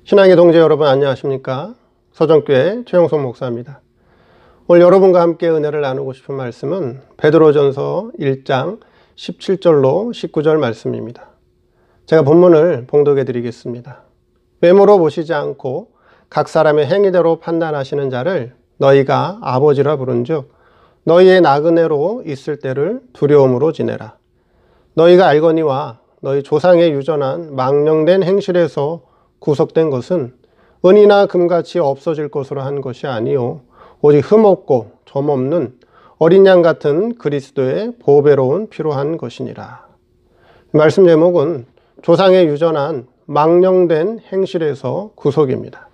신앙의 동지 여러분 안녕하십니까? 서정교회 최영석 목사입니다. 오늘 여러분과 함께 은혜를 나누고 싶은 말씀은 베드로전서 1장 17절로 19절 말씀입니다. 제가 본문을 봉독해 드리겠습니다. 외모로 보시지 않고 각 사람의 행위대로 판단하시는 자를 너희가 아버지라 부른즉 너희의 나그네로 있을 때를 두려움으로 지내라. 너희가 알거니와 너희 조상의 유전한 망령된 행실에서 구속된 것은 은이나 금같이 없어질 것으로 한 것이 아니요 오직 흠없고 점없는 어린 양 같은 그리스도의 보배로운 피로 한 것이니라. 말씀 제목은 조상의 유전한 망령된 행실에서 구속입니다.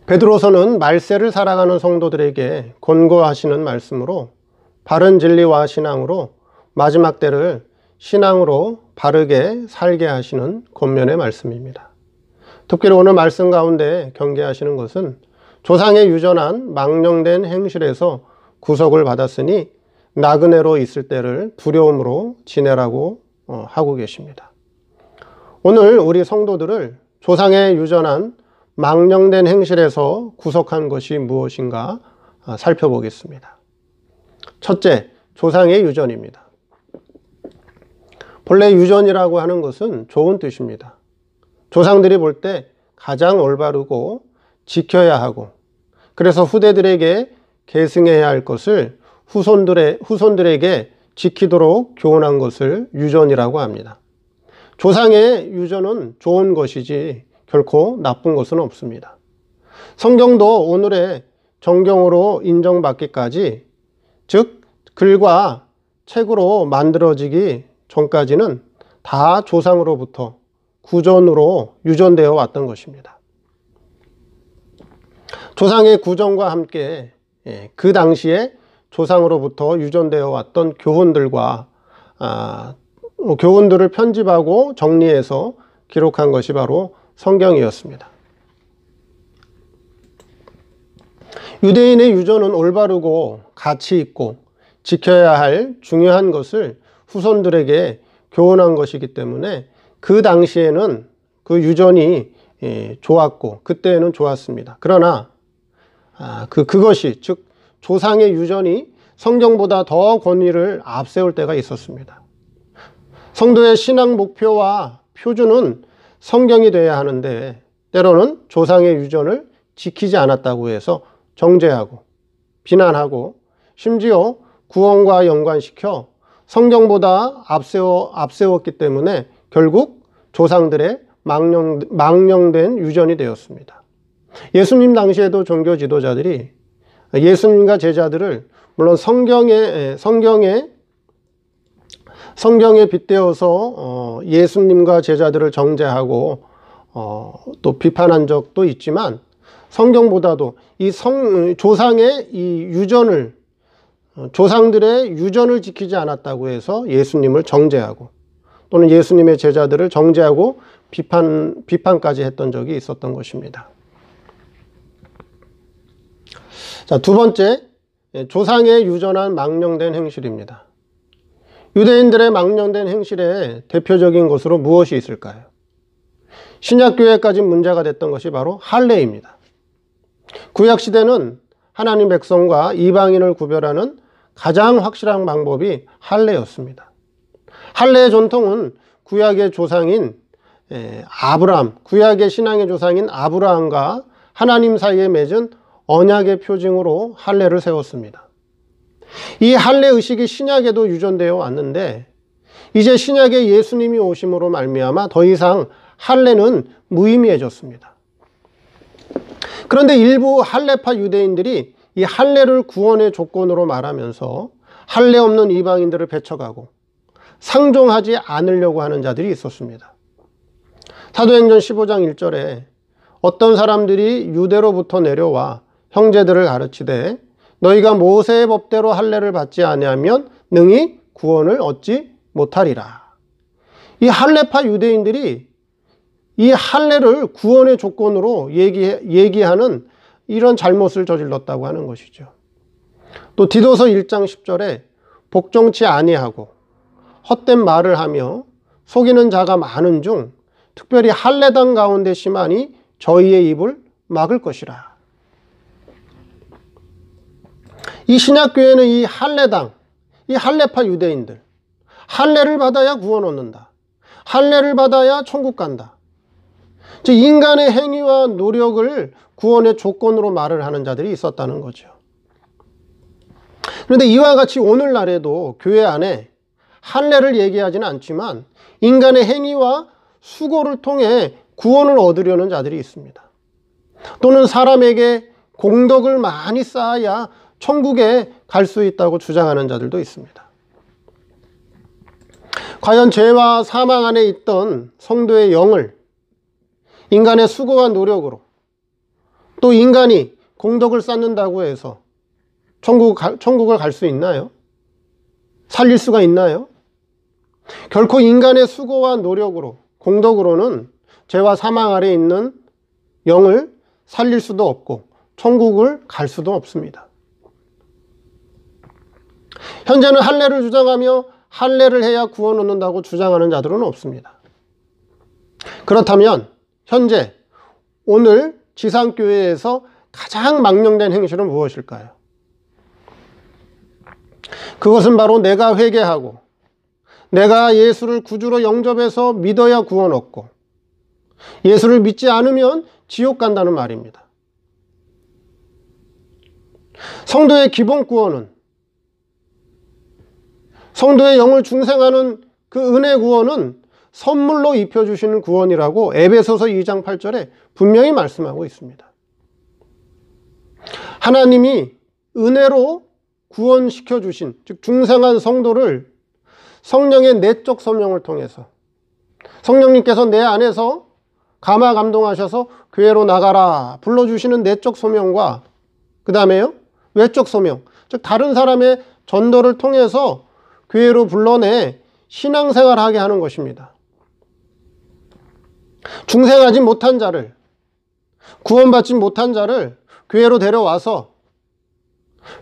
베드로서는 말세를 살아가는 성도들에게 권고하시는 말씀으로 바른 진리와 신앙으로 마지막 때를 신앙으로 바르게 살게 하시는 권면의 말씀입니다. 특별히 오늘 말씀 가운데 경계하시는 것은 조상의 유전한 망령된 행실에서 구속을 받았으니 나그네로 있을 때를 두려움으로 지내라고 하고 계십니다. 오늘 우리 성도들을 조상의 유전한 망령된 행실에서 구속한 것이 무엇인가 살펴보겠습니다. 첫째, 조상의 유전입니다. 본래 유전이라고 하는 것은 좋은 뜻입니다. 조상들이 볼 때 가장 올바르고 지켜야 하고 그래서 후대들에게 계승해야 할 것을 후손들에게 지키도록 교훈한 것을 유전이라고 합니다. 조상의 유전은 좋은 것이지 결코 나쁜 것은 없습니다. 성경도 오늘의 정경으로 인정받기까지 즉 글과 책으로 만들어지기 전까지는 다 조상으로부터 구전으로 유전되어 왔던 것입니다. 조상의 구전과 함께 그 당시에 조상으로부터 유전되어 왔던 교훈들을 편집하고 정리해서 기록한 것이 바로 성경이었습니다. 유대인의 유전은 올바르고 가치 있고 지켜야 할 중요한 것을 후손들에게 교훈한 것이기 때문에 그 당시에는 그 유전이 좋았고 그때는 좋았습니다. 그러나 그것이 즉 조상의 유전이 성경보다 더 권위를 앞세울 때가 있었습니다. 성도의 신앙 목표와 표준은 성경이 되어야 하는데 때로는 조상의 유전을 지키지 않았다고 해서 정죄하고 비난하고 심지어 구원과 연관시켜 성경보다 앞세웠기 때문에 결국 조상들의 망령된 유전이 되었습니다. 예수님 당시에도 종교 지도자들이 예수님과 제자들을 물론 성경에 빗대어서 예수님과 제자들을 정죄하고 또 비판한 적도 있지만 성경보다도 이 조상의 이 유전을 조상들의 유전을 지키지 않았다고 해서 예수님을 정죄하고 또는 예수님의 제자들을 정죄하고 비판까지 했던 적이 있었던 것입니다. 자, 두 번째, 조상의 유전한 망령된 행실입니다. 유대인들의 망령된 행실의 대표적인 것으로 무엇이 있을까요? 신약교회까지 문제가 됐던 것이 바로 할례입니다. 구약시대는 하나님 백성과 이방인을 구별하는 가장 확실한 방법이 할례였습니다. 할례의 전통은 구약의 조상인 아브라함, 구약의 신앙의 조상인 아브라함과 하나님 사이에 맺은 언약의 표징으로 할례를 세웠습니다. 이 할례 의식이 신약에도 유전되어 왔는데 이제 신약에 예수님이 오심으로 말미암아 더 이상 할례는 무의미해졌습니다. 그런데 일부 할례파 유대인들이 이 할례를 구원의 조건으로 말하면서 할례 없는 이방인들을 배척하고 상종하지 않으려고 하는 자들이 있었습니다. 사도행전 15장 1절에 어떤 사람들이 유대로부터 내려와 형제들을 가르치되 너희가 모세의 법대로 할례를 받지 아니하면 능히 구원을 얻지 못하리라. 이 할례파 유대인들이 이 할례를 구원의 조건으로 얘기하는 이런 잘못을 저질렀다고 하는 것이죠. 또 디도서 1장 10절에 복종치 아니하고 헛된 말을 하며 속이는 자가 많은 중 특별히 할례당 가운데 심하니 저희의 입을 막을 것이라. 이 신약교회는 이 할례당, 이 할례파 유대인들, 할례를 받아야 구원 얻는다. 할례를 받아야 천국 간다. 즉 인간의 행위와 노력을 구원의 조건으로 말을 하는 자들이 있었다는 거죠. 그런데 이와 같이 오늘날에도 교회 안에 할례를 얘기하지는 않지만 인간의 행위와 수고를 통해 구원을 얻으려는 자들이 있습니다. 또는 사람에게 공덕을 많이 쌓아야 천국에 갈 수 있다고 주장하는 자들도 있습니다. 과연 죄와 사망 안에 있던 성도의 영을 인간의 수고와 노력으로 또 인간이 공덕을 쌓는다고 해서 천국을 갈 수 있나요? 살릴 수가 있나요? 결코 인간의 수고와 노력으로 공덕으로는 죄와 사망 아래 있는 영을 살릴 수도 없고 천국을 갈 수도 없습니다. 현재는 할례를 주장하며 할례를 해야 구원 얻는다고 주장하는 자들은 없습니다. 그렇다면 현재 오늘 지상교회에서 가장 망령된 행실은 무엇일까요? 그것은 바로 내가 회개하고 내가 예수를 구주로 영접해서 믿어야 구원 얻고 예수를 믿지 않으면 지옥 간다는 말입니다. 성도의 기본 구원은 성도의 영을 중생하는 그 은혜 구원은 선물로 입혀주시는 구원이라고 에베소서 2장 8절에 분명히 말씀하고 있습니다. 하나님이 은혜로 구원시켜 주신, 즉 중생한 성도를 성령의 내적 소명을 통해서 성령님께서 내 안에서 감화 감동하셔서 교회로 나가라 불러주시는 내적 소명과 그 다음에요 외적 소명, 즉 다른 사람의 전도를 통해서 교회로 불러내 신앙생활하게 하는 것입니다. 중생하지 못한 자를, 구원받지 못한 자를 교회로 데려와서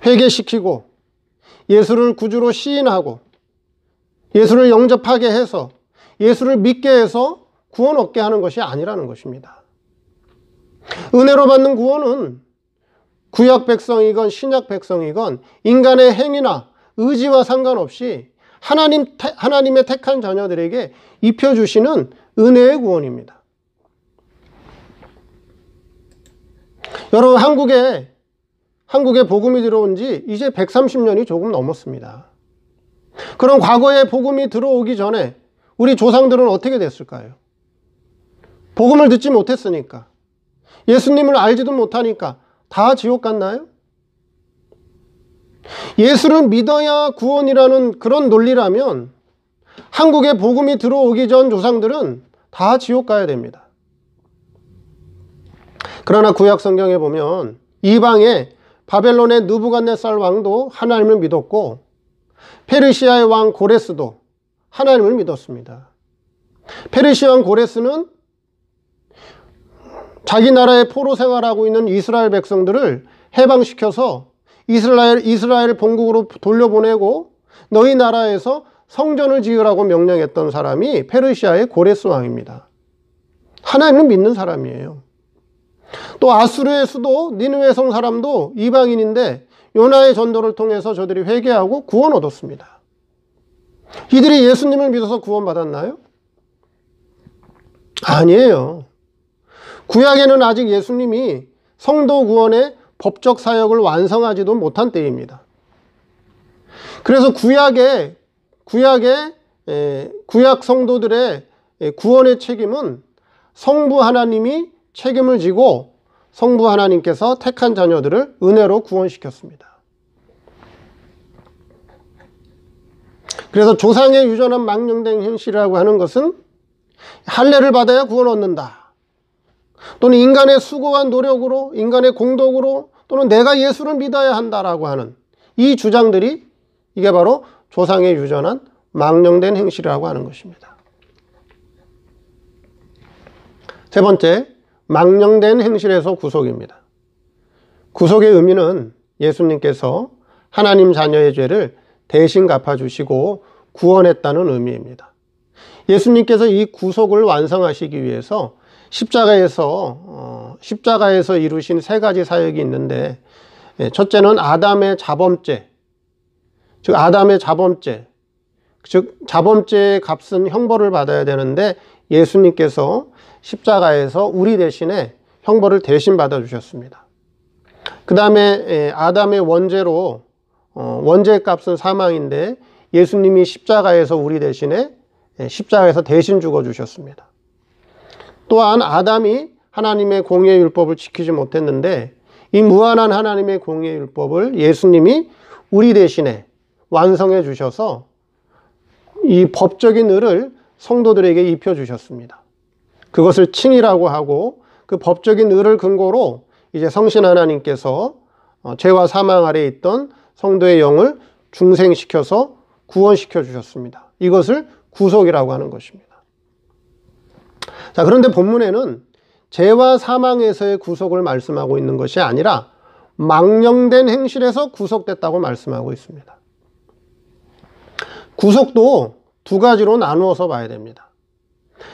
회개시키고 예수를 구주로 시인하고 예수를 영접하게 해서 예수를 믿게 해서 구원 얻게 하는 것이 아니라는 것입니다. 은혜로 받는 구원은 구약 백성이건 신약 백성이건 인간의 행위나 의지와 상관없이 하나님의 택한 자녀들에게 입혀주시는 은혜의 구원입니다. 여러분 한국에 복음이 들어온 지 이제 130년이 조금 넘었습니다. 그럼 과거에 복음이 들어오기 전에 우리 조상들은 어떻게 됐을까요? 복음을 듣지 못했으니까, 예수님을 알지도 못하니까 다 지옥 갔나요? 예수를 믿어야 구원이라는 그런 논리라면 한국에 복음이 들어오기 전 조상들은 다 지옥 가야 됩니다. 그러나 구약 성경에 보면 이방의 바벨론의 느부갓네살 왕도 하나님을 믿었고 페르시아의 왕 고레스도 하나님을 믿었습니다. 페르시아 왕 고레스는 자기 나라에 포로 생활하고 있는 이스라엘 백성들을 해방시켜서 이스라엘 본국으로 돌려보내고 너희 나라에서 성전을 지으라고 명령했던 사람이 페르시아의 고레스 왕입니다. 하나님을 믿는 사람이에요. 또 아수르의 수도 니느웨 성 사람도 이방인인데 요나의 전도를 통해서 저들이 회개하고 구원 얻었습니다. 이들이 예수님을 믿어서 구원받았나요? 아니에요. 구약에는 아직 예수님이 성도 구원의 법적 사역을 완성하지도 못한 때입니다. 그래서 구약 성도들의 구원의 책임은 성부 하나님이 책임을 지고 성부 하나님께서 택한 자녀들을 은혜로 구원시켰습니다. 그래서 조상의 유전한 망령된 행실이라고 하는 것은 할례를 받아야 구원 얻는다, 또는 인간의 수고와 노력으로, 인간의 공덕으로, 또는 내가 예수를 믿어야 한다라고 하는 이 주장들이 이게 바로 조상의 유전한 망령된 행실이라고 하는 것입니다. 세 번째, 망령된 행실에서 구속입니다. 구속의 의미는 예수님께서 하나님 자녀의 죄를 대신 갚아주시고 구원했다는 의미입니다. 예수님께서 이 구속을 완성하시기 위해서 십자가에서 이루신 세 가지 사역이 있는데, 첫째는 아담의 자범죄, 즉 아담의 자범죄, 즉 자범죄의 값은 형벌을 받아야 되는데 예수님께서 십자가에서 우리 대신에 형벌을 대신 받아주셨습니다. 그 다음에 아담의 원죄로 원죄의 값은 사망인데 예수님이 십자가에서 우리 대신에 십자가에서 대신 죽어주셨습니다. 또한 아담이 하나님의 공의의 율법을 지키지 못했는데 이 무한한 하나님의 공의의 율법을 예수님이 우리 대신에 완성해 주셔서 이 법적인 의를 성도들에게 입혀주셨습니다. 그것을 칭의라고 하고 그 법적인 의를 근거로 이제 성신 하나님께서 죄와 사망 아래에 있던 성도의 영을 중생시켜서 구원시켜 주셨습니다. 이것을 구속이라고 하는 것입니다. 자, 그런데 본문에는 죄와 사망에서의 구속을 말씀하고 있는 것이 아니라 망령된 행실에서 구속됐다고 말씀하고 있습니다. 구속도 두 가지로 나누어서 봐야 됩니다.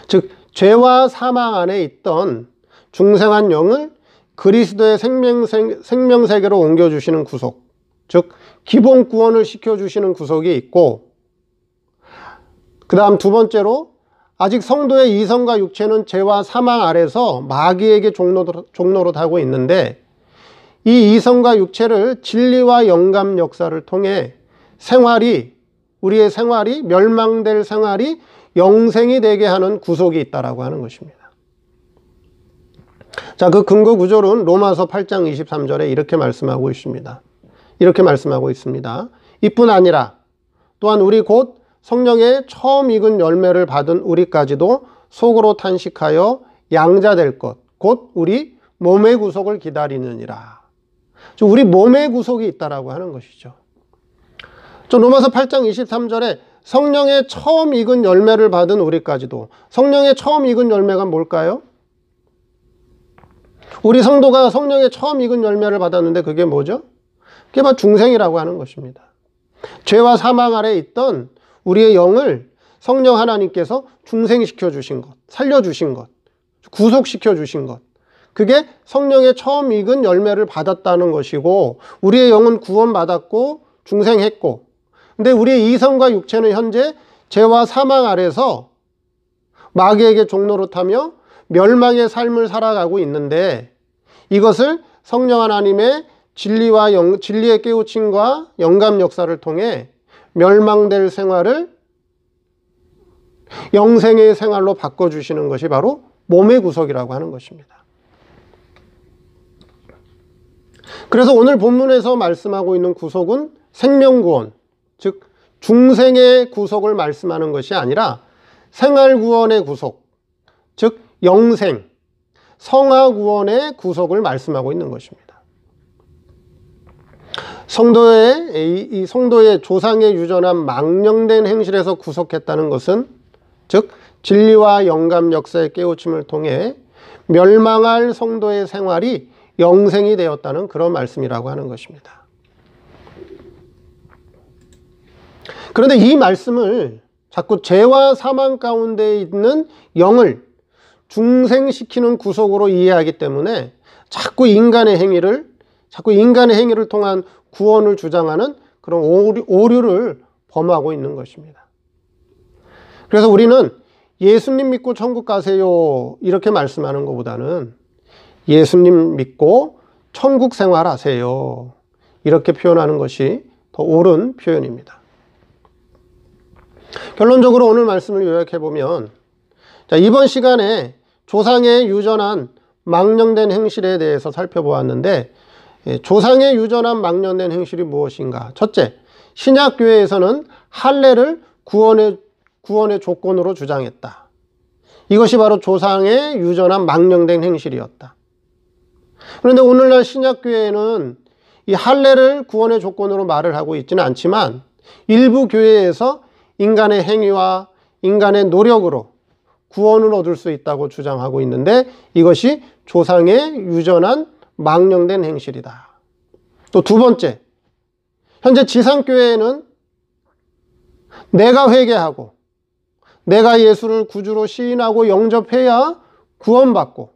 즉 죄와 사망 안에 있던 중생한 영을 그리스도의 생명세계로 옮겨주시는 구속, 즉 기본 구원을 시켜주시는 구속이 있고, 그 다음 두 번째로 아직 성도의 이성과 육체는 죄와 사망 아래서 마귀에게 종노릇하고 있는데 이 이성과 육체를 진리와 영감 역사를 통해 우리의 생활이 멸망될 생활이 영생이 되게 하는 구속이 있다라고 하는 것입니다. 자, 그 근거 구절은 로마서 8장 23절에 이렇게 말씀하고 있습니다. 이뿐 아니라 또한 우리 곧 성령의 처음 익은 열매를 받은 우리까지도 속으로 탄식하여 양자될 것, 곧 우리 몸의 구속을 기다리느니라. 우리 몸의 구속이 있다라고 하는 것이죠. 로마서 8장 23절에 성령의 처음 익은 열매를 받은 우리까지도, 성령의 처음 익은 열매가 뭘까요? 우리 성도가 성령의 처음 익은 열매를 받았는데 그게 뭐죠? 그게 바로 중생이라고 하는 것입니다. 죄와 사망 아래에 있던 우리의 영을 성령 하나님께서 중생시켜 주신 것, 살려주신 것, 구속시켜 주신 것, 그게 성령의 처음 익은 열매를 받았다는 것이고, 우리의 영은 구원받았고 중생했고, 근데 우리의 이성과 육체는 현재 죄와 사망 아래서 마귀에게 종노릇하며 멸망의 삶을 살아가고 있는데, 이것을 성령 하나님의 진리의 깨우침과 영감 역사를 통해 멸망될 생활을 영생의 생활로 바꿔주시는 것이 바로 몸의 구속이라고 하는 것입니다. 그래서 오늘 본문에서 말씀하고 있는 구속은 생명구원, 즉 중생의 구속을 말씀하는 것이 아니라 생활구원의 구속, 즉 영생, 성화구원의 구속을 말씀하고 있는 것입니다. 성도의 조상의 유전한 망령된 행실에서 구속했다는 것은 즉 진리와 영감 역사의 깨우침을 통해 멸망할 성도의 생활이 영생이 되었다는 그런 말씀이라고 하는 것입니다. 그런데 이 말씀을 자꾸 죄와 사망 가운데 있는 영을 중생시키는 구속으로 이해하기 때문에 자꾸 인간의 행위를 통한 구원을 주장하는 그런 오류를 범하고 있는 것입니다. 그래서 우리는 예수님 믿고 천국 가세요 이렇게 말씀하는 것보다는 예수님 믿고 천국 생활하세요 이렇게 표현하는 것이 더 옳은 표현입니다. 결론적으로 오늘 말씀을 요약해보면, 이번 시간에 조상의 유전한 망령된 행실에 대해서 살펴보았는데, 조상의 유전한 망령된 행실이 무엇인가? 첫째, 신약교회에서는 할례를 구원의 조건으로 주장했다. 이것이 바로 조상의 유전한 망령된 행실이었다. 그런데 오늘날 신약교회에는 이 할례를 구원의 조건으로 말을 하고 있지는 않지만 일부 교회에서 인간의 행위와 인간의 노력으로 구원을 얻을 수 있다고 주장하고 있는데, 이것이 조상의 유전한 망령된 행실이다. 또 두 번째, 현재 지상교회에는 내가 회개하고 내가 예수를 구주로 시인하고 영접해야 구원받고,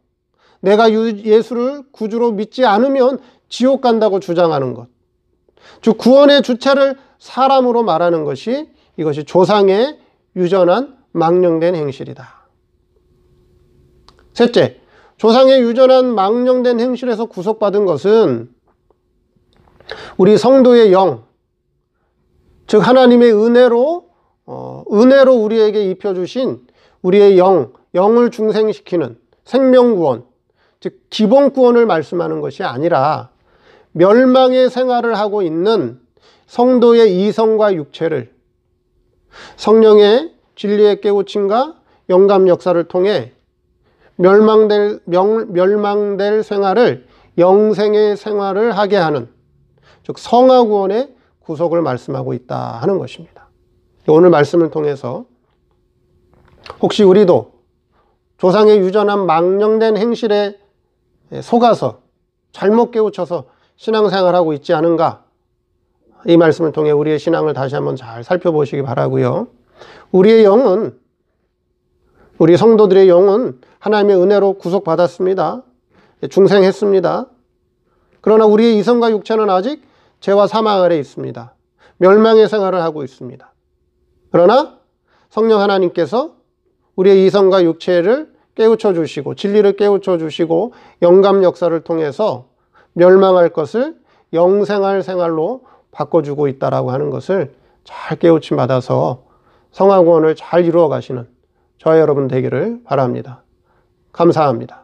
내가 예수를 구주로 믿지 않으면 지옥 간다고 주장하는 것. 즉 구원의 주체를 사람으로 말하는 것이 이것이 조상의 유전한 망령된 행실이다. 셋째, 조상의 유전한 망령된 행실에서 구속받은 것은 우리 성도의 영, 즉 하나님의 은혜로 우리에게 입혀주신 우리의 영을 중생시키는 생명구원, 즉 기본구원을 말씀하는 것이 아니라 멸망의 생활을 하고 있는 성도의 이성과 육체를 성령의 진리의 깨우침과 영감 역사를 통해 멸망될 생활을 영생의 생활을 하게 하는, 즉 성화구원의 구속을 말씀하고 있다 하는 것입니다. 오늘 말씀을 통해서 혹시 우리도 조상의 유전한 망령된 행실에 속아서 잘못 깨우쳐서 신앙생활하고 있지 않은가, 이 말씀을 통해 우리의 신앙을 다시 한번 잘 살펴보시기 바라고요. 우리의 영은, 우리 성도들의 영은 하나님의 은혜로 구속받았습니다. 중생했습니다. 그러나 우리의 이성과 육체는 아직 죄와 사망 아래 있습니다. 멸망의 생활을 하고 있습니다. 그러나 성령 하나님께서 우리의 이성과 육체를 깨우쳐 주시고 진리를 깨우쳐 주시고 영감 역사를 통해서 멸망할 것을 영생할 생활로 바꿔주고 있다라고 하는 것을 잘 깨우침 받아서 성화구원을 잘 이루어 가시는 저와 여러분 되기를 바랍니다. 감사합니다.